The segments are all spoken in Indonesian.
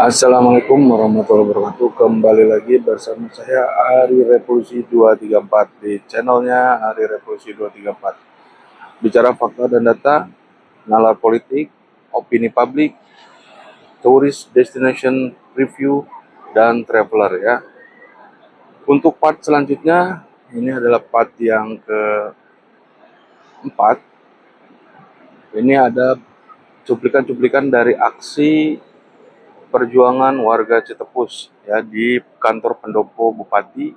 Assalamualaikum warahmatullahi wabarakatuh. Kembali lagi bersama saya Ari Revolusi 234 di channelnya Ari Revolusi 234. Bicara fakta dan data, nalar politik, opini publik, tourist destination review, dan traveler ya. Untuk part selanjutnya, ini adalah part yang keempat. Ini ada cuplikan-cuplikan dari aksi perjuangan warga Cetepus ya di kantor pendopo Bupati.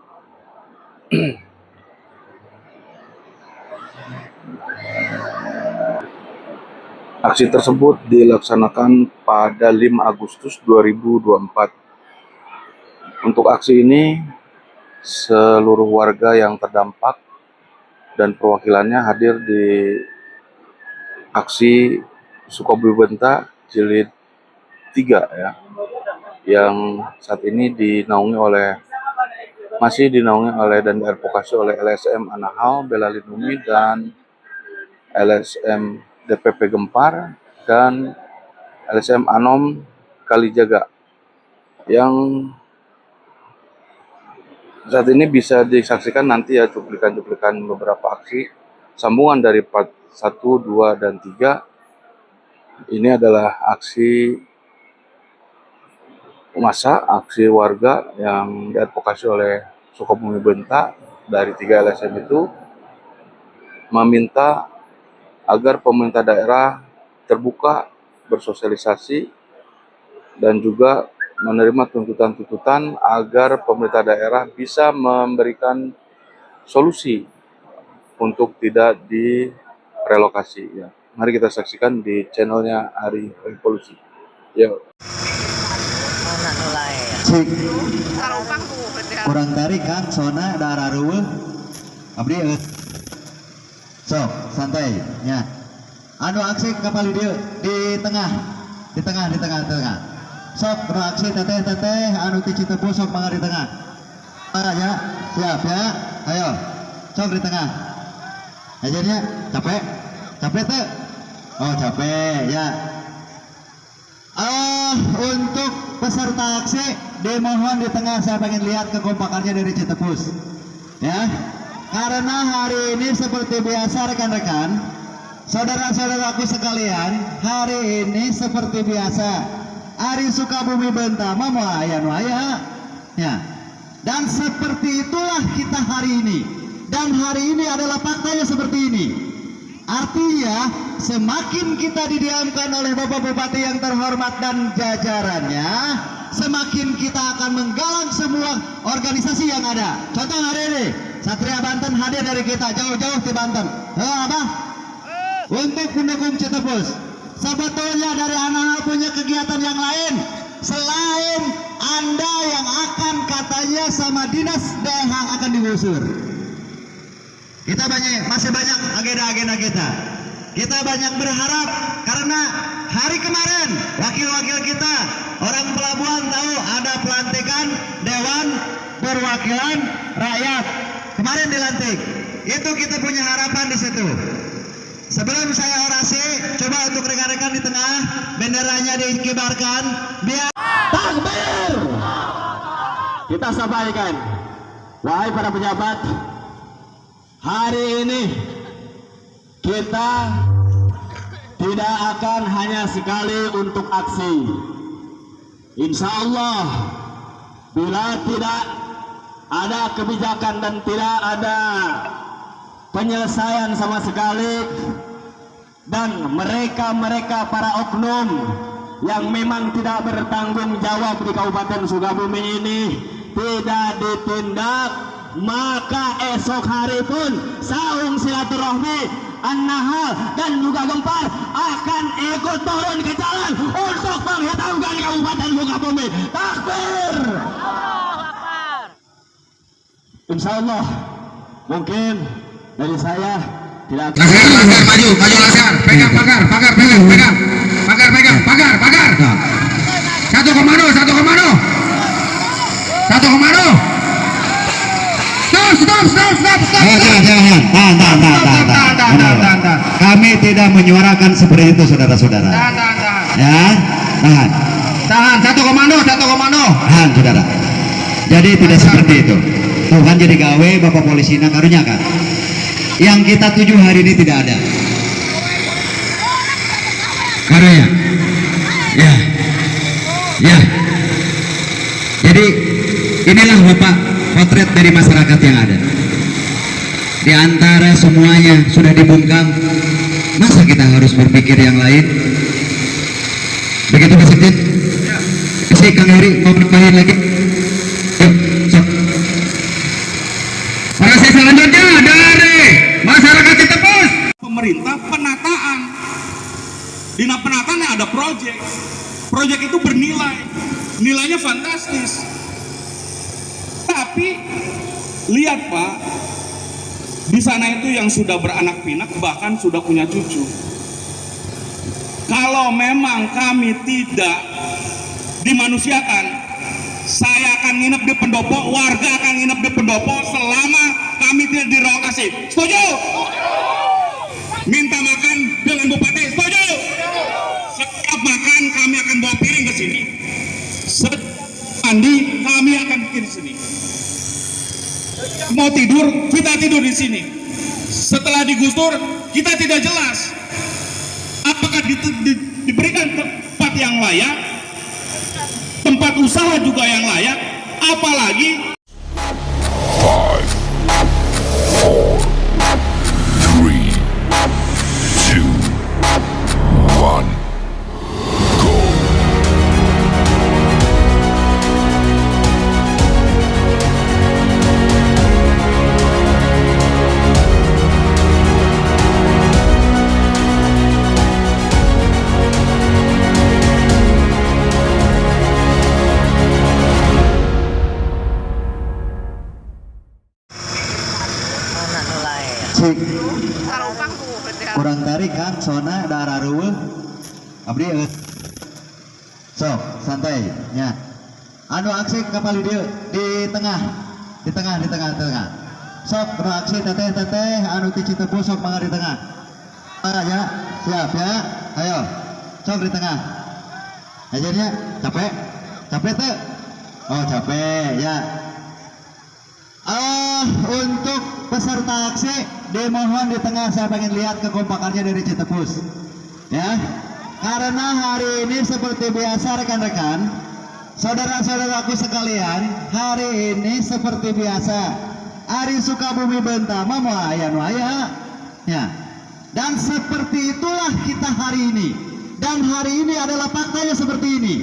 Aksi tersebut dilaksanakan pada 5 Agustus 2024. Untuk aksi ini seluruh warga yang terdampak dan perwakilannya hadir di aksi Sukabumi Benta Jilid 3 ya, yang saat ini masih dinaungi oleh dan diadvokasi oleh LSM Anahal Bela Lindungi dan LSM DPP Gempar dan LSM Anom Kalijaga, yang saat ini bisa disaksikan nanti ya cuplikan-cuplikan beberapa aksi sambungan dari part 1, 2, dan 3. Ini adalah aksi aksi warga yang diadvokasi oleh Sukabumi Benta dari 3 LSM itu, meminta agar pemerintah daerah terbuka bersosialisasi dan juga menerima tuntutan-tuntutan agar pemerintah daerah bisa memberikan solusi untuk tidak direlokasi ya. Mari kita saksikan di channelnya Ari Revolusi. Yo. Cik kurang tarik kan sona darah ruweh abdi sok santai nya anu aksi kapal dia di tengah sok anu aksi teteh anu ti Citepus sok mangga di tengah ya siap ya ayo sok di tengah ajarnya capek teh oh capek ya. Untuk peserta aksi dimohon di tengah, saya pengen lihat kekompakannya dari Citepus ya, karena hari ini seperti biasa rekan-rekan saudara-saudaraku sekalian, hari ini seperti biasa Ari Sukabumi Benta mau aya ya, dan seperti itulah kita hari ini, dan hari ini adalah faktanya seperti ini. Artinya semakin kita didiamkan oleh Bapak Bupati yang terhormat dan jajarannya, semakin kita akan menggalang semua organisasi yang ada. Contoh hari ini Satria Banten hadir dari kita jauh-jauh di Banten. Untuk pendukung Citepus. Sebetulnya dari Anahal punya kegiatan yang lain selain Anda yang akan katanya sama dinas DH akan digusur. Kita masih banyak agenda-agenda kita. Kita banyak berharap karena hari kemarin wakil-wakil kita orang pelabuhan tahu ada pelantikan Dewan Perwakilan Rakyat kemarin dilantik. Itu kita punya harapan di situ. Sebelum saya orasi, coba untuk rekan-rekan di tengah benderanya dikibarkan biar takbir. Kita sampaikan, wahai para pejabat, hari ini kita tidak akan hanya sekali untuk aksi. Insya Allah bila tidak ada kebijakan dan tidak ada penyelesaian sama sekali, dan mereka para oknum yang memang tidak bertanggung jawab di Kabupaten Sukabumi ini tidak ditindak, maka esok hari pun saung silaturahmi Anahal dan juga Gempar akan ikut turun ke jalan untuk menghitamkan Kabupaten Sukabumi. Takbir! Insya Allah mungkin dari saya tidak akan maju laser, pegang pagar. Satu komando. Stop. Jangan. Kami tidak menyuarakan seperti itu, saudara-saudara. Ya, tahan. Satu komando. Tahan, saudara. Jadi tidak seperti itu. Tuhan jadi gawe Bapak polisi karunya kan. Yang kita tuju hari ini tidak ada. Karunya. Ya. Ya. Jadi inilah Bapak potret dari masyarakat yang ada. Di antara semuanya sudah dibungkam, masa kita harus berpikir yang lain? Begitu Pak Sekjen? Si Kang Heri mau bermain lagi? Yuk, sok. Orasi selanjutnya dari masyarakat Citepus. Pemerintah penataan. Di penataannya ada proyek. Proyek itu bernilai. Nilainya fantastis. Tapi lihat Pak, di sana itu yang sudah beranak pinak bahkan sudah punya cucu. Kalau memang kami tidak dimanusiakan, saya akan nginep di pendopo, warga akan nginep di pendopo selama kami tidak direlokasi. Setuju? Minta makan dengan bupati, setuju? Setiap makan kami akan bawa piring ke sini. Setiap mandi kami akan bikin di sini. Mau tidur, kita tidur di sini. Setelah digusur, kita tidak jelas apakah diberikan tempat yang layak, tempat usaha juga yang layak, apalagi 5, 4, 3, 2, 1, go. Kurang tarik kan soalnya darah ruweh abdi sok santai nya anu aksi kapal dia di tengah sok anu aksi teteh anu ti Citepus sok mangga di tengah ya siap ya ayo sok di tengah ajarnya capek teh oh capek ya untuk peserta aksi dimohon di tengah, saya pengen lihat kekompakannya dari Citepus ya, karena hari ini seperti biasa rekan-rekan saudara-saudaraku sekalian, hari ini seperti biasa hari Sukabumi Bentama mau aya ya, dan seperti itulah kita hari ini, dan hari ini adalah faktanya seperti ini.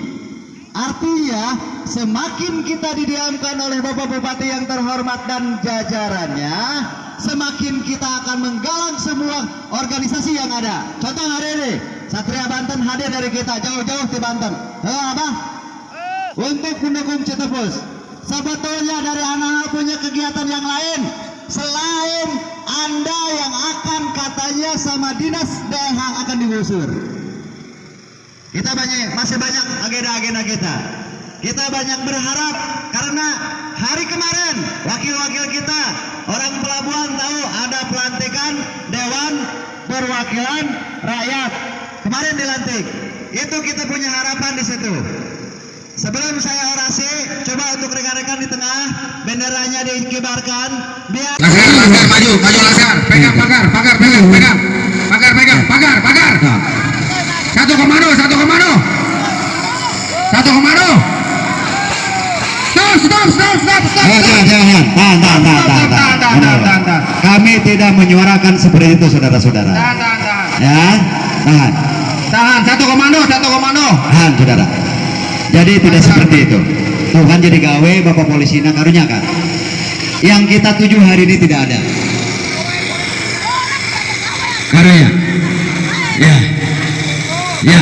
Artinya semakin kita didiamkan oleh Bapak Bupati yang terhormat dan jajarannya, semakin kita akan menggalang semua organisasi yang ada. Contoh hari ini Satria Banten hadir dari kita jauh-jauh di Banten. Apa? Untuk pendukung Citepus. Sebetulnya dari anak punya kegiatan yang lain selain Anda yang akan katanya sama dinas DH akan digusur. Kita masih banyak agenda-agenda kita. Kita banyak berharap karena hari kemarin wakil-wakil kita orang pelabuhan tahu ada pelantikan Dewan Perwakilan Rakyat kemarin dilantik. Itu kita punya harapan di situ. Sebelum saya orasi, coba untuk rekan-rekan di tengah benderanya dikibarkan biar Laskar, maju Laskar. Pegang pagar. Satu komando. Stop. Tahan. Kami tidak menyuarakan seperti itu, saudara-saudara. Ya, tahan. Satu komando. Tahan, saudara. Jadi tidak seperti itu. Tuhan jadi gawe Bapak polisi karunya kan. Yang kita tuju hari ini tidak ada. Karunya. Ya.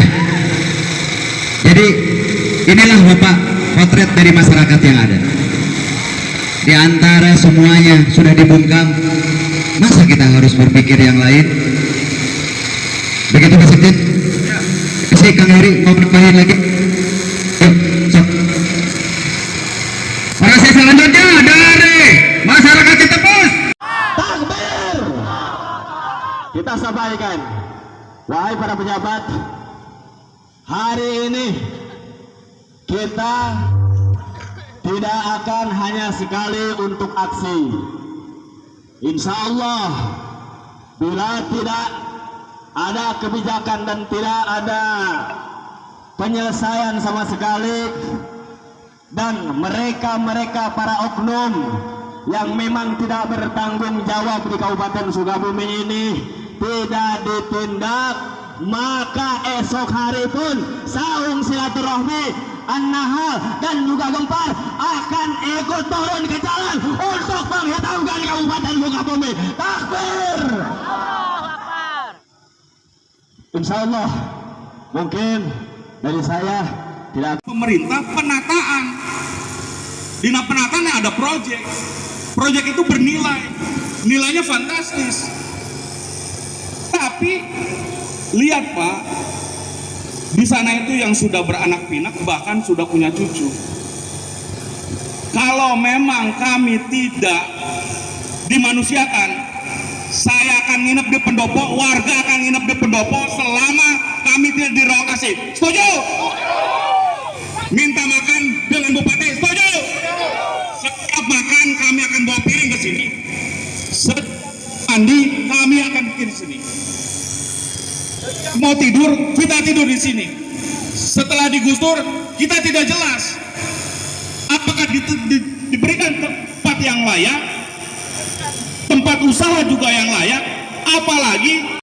Jadi inilah Bapak potret dari masyarakat yang ada. Di antara semuanya sudah dibungkam, masa kita harus berpikir yang lain? Begitu Pak Sekjen? Si Kang Heri mau bermain lagi? Yuk, sok. Orasi selanjutnya dari masyarakat Citepus. Takbir! Kita sampaikan, wahai para pejabat, hari ini kita tidak akan hanya sekali untuk aksi. Insya Allah, bila tidak ada kebijakan dan tidak ada penyelesaian sama sekali, dan mereka para oknum yang memang tidak bertanggung jawab di Kabupaten Sukabumi ini tidak ditindak, maka esok hari pun saung silaturahmi An-Nahl dan juga Gempar akan ikut turun ke jalan untuk menghitamkan Kabupaten Sukabumi. Takbir! Insya Allah, mungkin dari saya tidak. Pemerintah penataan. Di penataan ada proyek. Proyek itu bernilai. Nilainya fantastis. Tapi lihat Pak, di sana itu yang sudah beranak pinak bahkan sudah punya cucu. Kalau memang kami tidak dimanusiakan, saya akan nginep di pendopo, warga akan nginep di pendopo selama kami tidak direlokasi. Setuju? Minta makan dengan bupati, setuju? Setiap makan kami akan bawa piring ke sini. Setiap mandi kami akan bikin sini. Mau tidur, kita tidur di sini. Setelah digusur, kita tidak jelas apakah diberikan tempat yang layak, tempat usaha juga yang layak, apalagi